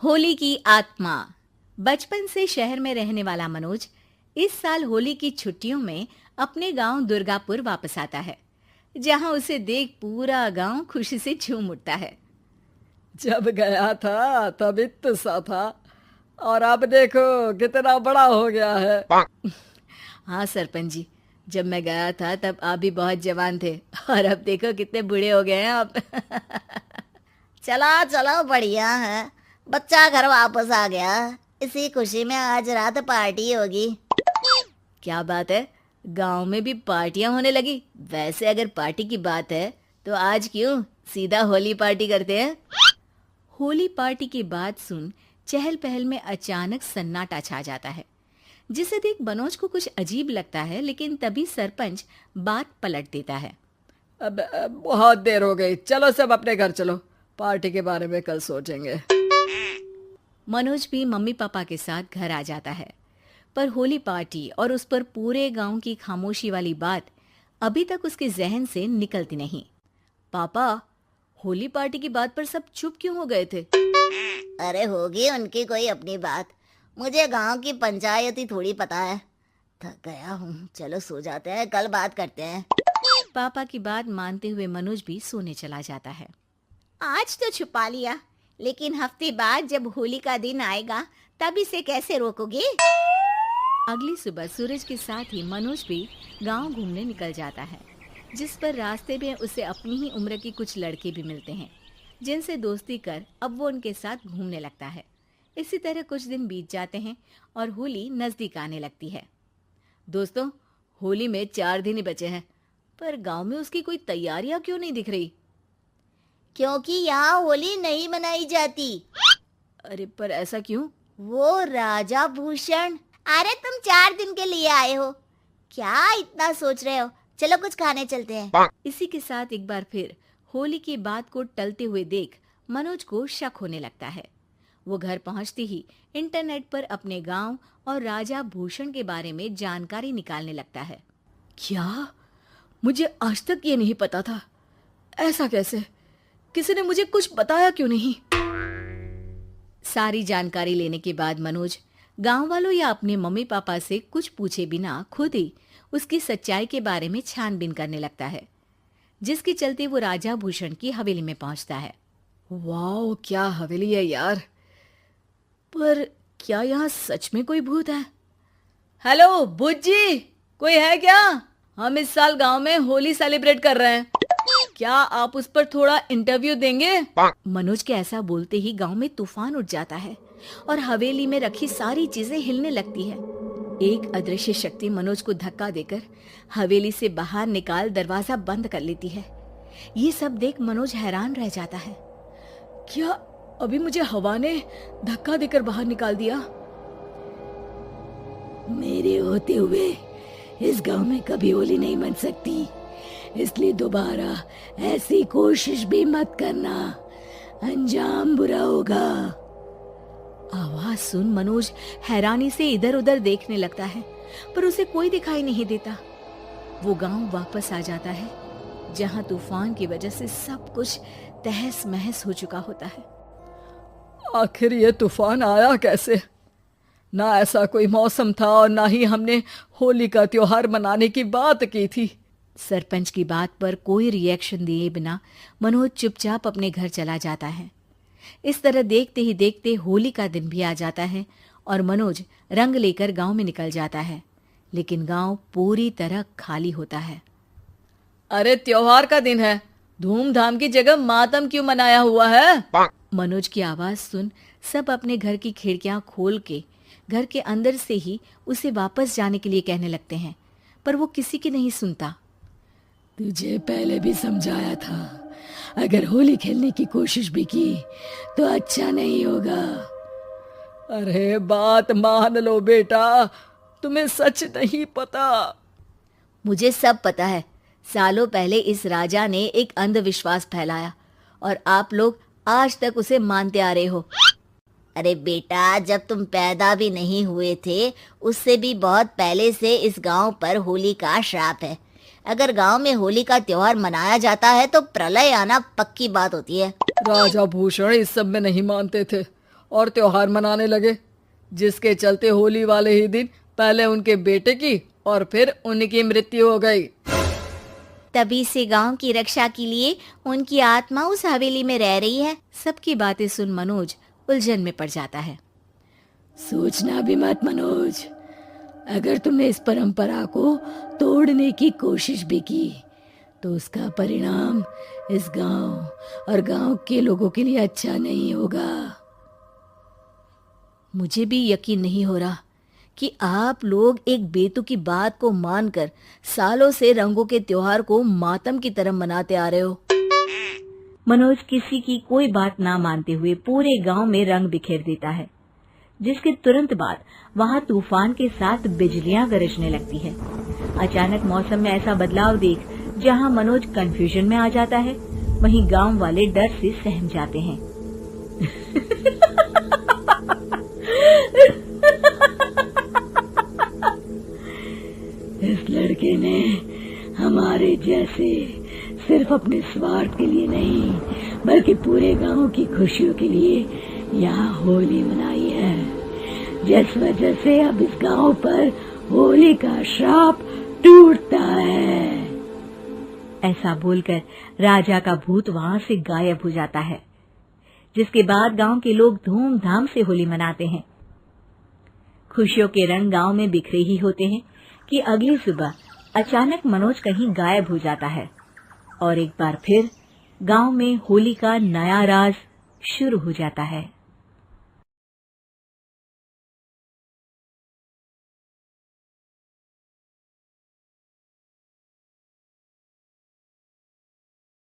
होली की आत्मा। बचपन से शहर में रहने वाला मनोज इस साल होली की छुट्टियों में अपने गांव दुर्गापुर वापस आता है, जहां उसे देख पूरा गांव खुशी से झूम उठता है। जब गया था तब इतना सा था और अब देखो कितना बड़ा हो गया है। हाँ सरपंच जी, जब मैं गया था तब आप भी बहुत जवान थे और अब देखो कितने बूढ़े हो गए हैं आप। चलो चलो बढ़िया है। बच्चा घर वापस आ गया। इसी खुशी में आज रात पार्टी होगी। क्या बात है, गांव में भी पार्टियां होने लगी। वैसे अगर पार्टी की बात है तो आज क्यों सीधा होली पार्टी करते हैं। होली पार्टी की बात सुन चहल पहल में अचानक सन्नाटा छा जाता है, जिसे देख मनोज को कुछ अजीब लगता है। लेकिन तभी सरपंच बात पलट देता है। अब बहुत देर हो गई, चलो सब अपने घर चलो, पार्टी के बारे में कल सोचेंगे। मनोज भी मम्मी पापा के साथ घर आ जाता है, पर होली पार्टी और उस पर पूरे गांव की खामोशी वाली बात अभी तक उसके जहन से निकलती नहीं। पापा, होली पार्टी की बात पर सब चुप क्यों हो गए थे? अरे होगी उनकी कोई अपनी बात। मुझे गांव की पंचायती थोड़ी पता है। थक गया हूँ, चलो सो जाते हैं, कल बात करते हैं। पापा की बात मानते हुए मनोज भी सोने चला जाता है। आज तो छुपा लिया, लेकिन हफ्ते बाद जब होली का दिन आएगा तब इसे कैसे रोकोगे? अगली सुबह सूरज के साथ ही मनोज भी गांव घूमने निकल जाता है, जिस पर रास्ते में उसे अपनी ही उम्र के कुछ लड़के भी मिलते हैं, जिनसे दोस्ती कर अब वो उनके साथ घूमने लगता है। इसी तरह कुछ दिन बीत जाते हैं और होली नजदीक आने लगती है। दोस्तों, होली में 4 दिन ही बचे हैं, पर गांव में उसकी कोई तैयारियां क्यों नहीं दिख रही? क्योंकि यहाँ होली नहीं मनाई जाती। अरे पर ऐसा क्यों? वो राजा भूषण। अरे तुम 4 दिन के लिए आए हो, क्या इतना सोच रहे हो? चलो कुछ खाने चलते हैं। इसी के साथ एक बार फिर होली की बात को टलते हुए देख मनोज को शक होने लगता है। वो घर पहुंचते ही इंटरनेट पर अपने गांव और राजा भूषण के बारे में जानकारी निकालने लगता है। क्या? मुझे आज तक ये नहीं पता था। ऐसा कैसे? किसी ने मुझे कुछ बताया क्यों नहीं? सारी जानकारी लेने के बाद मनोज गांव वालों या अपने मम्मी पापा से कुछ पूछे बिना खुद ही उसकी सच्चाई के बारे में छानबीन करने लगता है, जिसके चलते वो राजा भूषण की हवेली में पहुंचता है। वाह, क्या हवेली है यार। पर क्या यहाँ सच में कोई भूत है? हेलो भूत जी, कोई है क्या? हम इस साल गांव में होली सेलिब्रेट कर रहे हैं, क्या आप उस पर थोड़ा इंटरव्यू देंगे? मनोज के ऐसा बोलते ही गांव में तूफान उठ जाता है और हवेली में रखी सारी चीजें हिलने लगती है। एक अदृश्य शक्ति मनोज को धक्का देकर हवेली से बाहर निकाल दरवाजा बंद कर लेती है। ये सब देख मनोज हैरान रह जाता है। क्या अभी मुझे हवा ने धक्का देकर बाहर निकाल दिया? मेरे होते हुए इस गांव में कभी होली नहीं मन सकती, इसलिए दोबारा ऐसी कोशिश भी मत करना, अंजाम बुरा होगा। आवाज सुन मनोज हैरानी से इधर उधर देखने लगता है, पर उसे कोई दिखाई नहीं देता। वो गांव वापस आ जाता है, जहां तूफान की वजह से सब कुछ तहस महस हो चुका होता है। आखिर ये तूफान आया कैसे? ना ऐसा कोई मौसम था और ना ही हमने होली का त्योहार मनाने की बात की थी। सरपंच की बात पर कोई रिएक्शन दिए बिना मनोज चुपचाप अपने घर चला जाता है। इस तरह देखते ही देखते होली का दिन भी आ जाता है और मनोज रंग लेकर गांव में निकल जाता है, लेकिन गांव पूरी तरह खाली होता है। अरे त्योहार का दिन है, धूमधाम की जगह मातम क्यों मनाया हुआ है? मनोज की आवाज सुन सब अपने घर की खिड़कियां खोल के घर के अंदर से ही उसे वापस जाने के लिए कहने लगते हैं, पर वो किसी की नहीं सुनता। तुझे पहले भी समझाया था, अगर होली खेलने की कोशिश भी की तो अच्छा नहीं होगा। अरे बात मान लो बेटा, तुम्हें सच नहीं पता। मुझे सब पता है। सालों पहले इस राजा ने एक अंधविश्वास फैलाया और आप लोग आज तक उसे मानते आ रहे हो। अरे बेटा, जब तुम पैदा भी नहीं हुए थे उससे भी बहुत पहले से इस गांव पर होली का श्राप है। अगर गांव में होली का त्योहार मनाया जाता है तो प्रलय आना पक्की बात होती है। राजा भूषण इस सब में नहीं मानते थे और त्योहार मनाने लगे, जिसके चलते होली वाले ही दिन पहले उनके बेटे की और फिर उनकी मृत्यु हो गई। तभी से गांव की रक्षा के लिए उनकी आत्मा उस हवेली में रह रही है। सबकी बातें सुन मनोज उलझन में पड़ जाता है। सोचना भी मत मनोज, अगर तुमने इस परंपरा को तोड़ने की कोशिश भी की तो उसका परिणाम इस गांव और गांव के लोगों के लिए अच्छा नहीं होगा। मुझे भी यकीन नहीं हो रहा कि आप लोग एक बेतुकी बात को मानकर सालों से रंगों के त्योहार को मातम की तरह मनाते आ रहे हो। मनोज किसी की कोई बात ना मानते हुए पूरे गांव में रंग बिखेर देता है, जिसके तुरंत बाद वहां तूफान के साथ बिजलियां गरजने लगती है। अचानक मौसम में ऐसा बदलाव देख जहां मनोज कंफ्यूजन में आ जाता है, वहीं गांव वाले डर से सहम जाते हैं। इस लड़के ने हमारे जैसे सिर्फ अपने स्वार्थ के लिए नहीं बल्कि पूरे गांव की खुशियों के लिए यहाँ होली मनाई है, जिस वजह से अब इस गांव पर होली का श्राप टूटता है। ऐसा बोलकर राजा का भूत वहां से गायब हो जाता है, जिसके बाद गांव के लोग धूमधाम से होली मनाते हैं। खुशियों के रंग गांव में बिखरे ही होते हैं कि अगली सुबह अचानक मनोज कहीं गायब हो जाता है और एक बार फिर गांव में होली का नया राज शुरू हो जाता है।